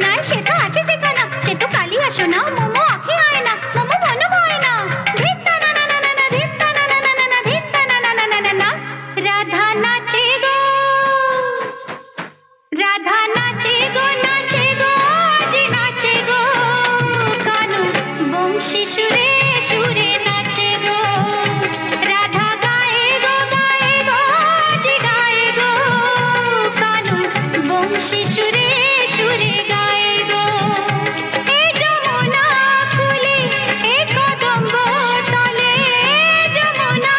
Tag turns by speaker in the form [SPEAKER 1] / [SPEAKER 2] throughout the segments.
[SPEAKER 1] না সে তো আছে ঠিকানা, সে তো কালি আসো না মোমো আঁখি আয় না, মোমো মনে হয় না। ধিত্তা না না না না না, ধিত্তা না না না না না, ধিত্তা না না না না না না। রাধা নাচে গো, রাধা নাচে গো, নাচে গো, আজ নাচে গো। কানু বংশী সুরে সুরে নাচে গো। রাধা গায়ে গো, গায়ে গো, আজ গায়ে গো। কানু বংশী সুরে সুরে গায়ে গো। এ যমুনা কুলে এ কদম্ব তলে, যমুনা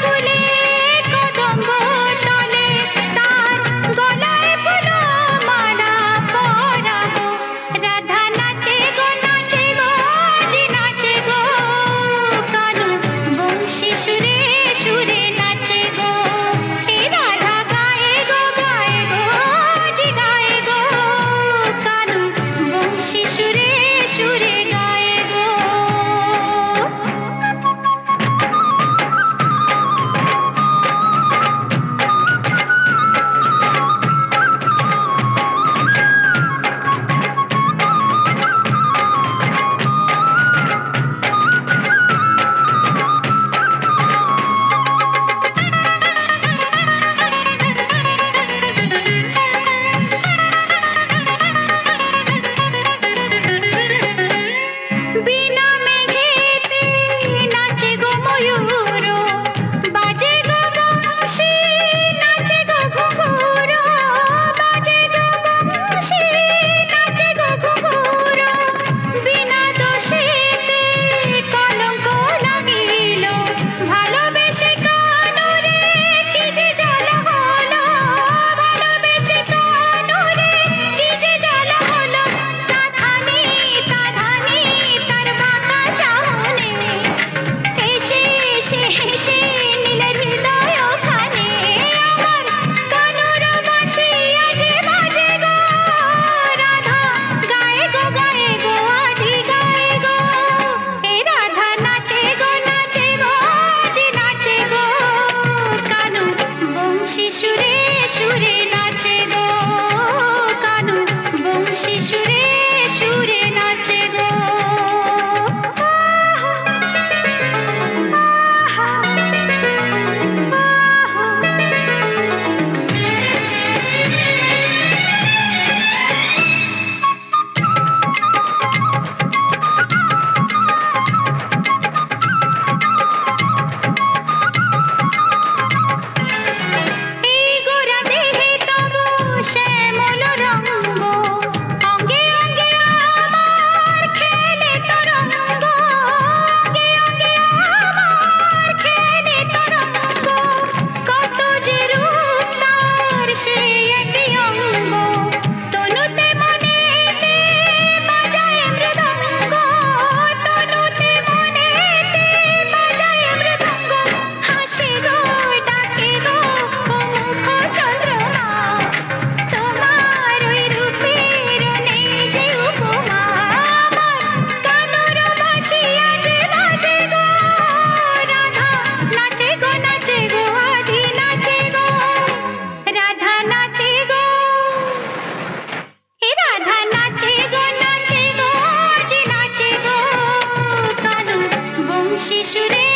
[SPEAKER 1] কুলে কদম্ব তলে। তার গলায় ফুলো মালা পরাবো। রাধা নাচে গো, নাচে গো, আজ নাচে গো। কানু বংশী সুরে সুরে নাচে গো। এ রাধা গায়ে গো, গায়ে গো, আজ গায়ে গো। কানু বংশী সুরে সুরে গায়ে গো। বিনা মেঘেতে নাচে গো ময়ূর, বাজে গো বংশী, নাচে গো ঘুঘুর। বাজে গো বংশী, নাচে গো ঘুঘুর। বিনা দোষেতে কলঙ্ক লাগিল, ভালোবেসে কানুরে কি যে জ্বালা হলো। ভালোবেসে কানুরে কি যে জ্বালা হলো। সাধানি সাধানি তার বাঁকা চাহনি, হেসে হেসে হেসে নিল হৃদয় খানে। আমার কানুর বাঁশি আজ বাজে গো। রাধা গায়ে গো, গায়ে গো, আজি গায়ে গো। এ রাধা নাচে গো, নাচে গো, আজ নাচে গো। কানু বংশী সুরে সুরে নাচে গো। কানু বংশী সুরে সুরে নাচে গো। এই গোরা দেহে তবু শ্যামল রঙ্গ, অঙ্গে অঙ্গে আমার খেলে তরঙ্গ। অঙ্গে অঙ্গে আমার খেলে তরঙ্গ। কত যে রূপ তার সে একই অঙ্গ। তনুতে মনেতে বাজায় মৃদঙ্গ। তনুতে মনেতে বাজায় মৃদঙ্গ। হাসে গো, ডাকে গো, ও মুখ চন্দ্রমা। তোমার ওই রূপের নেই যে উপমা। আমার কানুর বাঁশি আজ বাজে গো। রাধা নাচে গো, নাচে গো, আজি নাচে গো। রাধা নাচে গো, হে রাধা নাচে গো, নাচে গো, আজি নাচে গো। কানু বংশী সুরে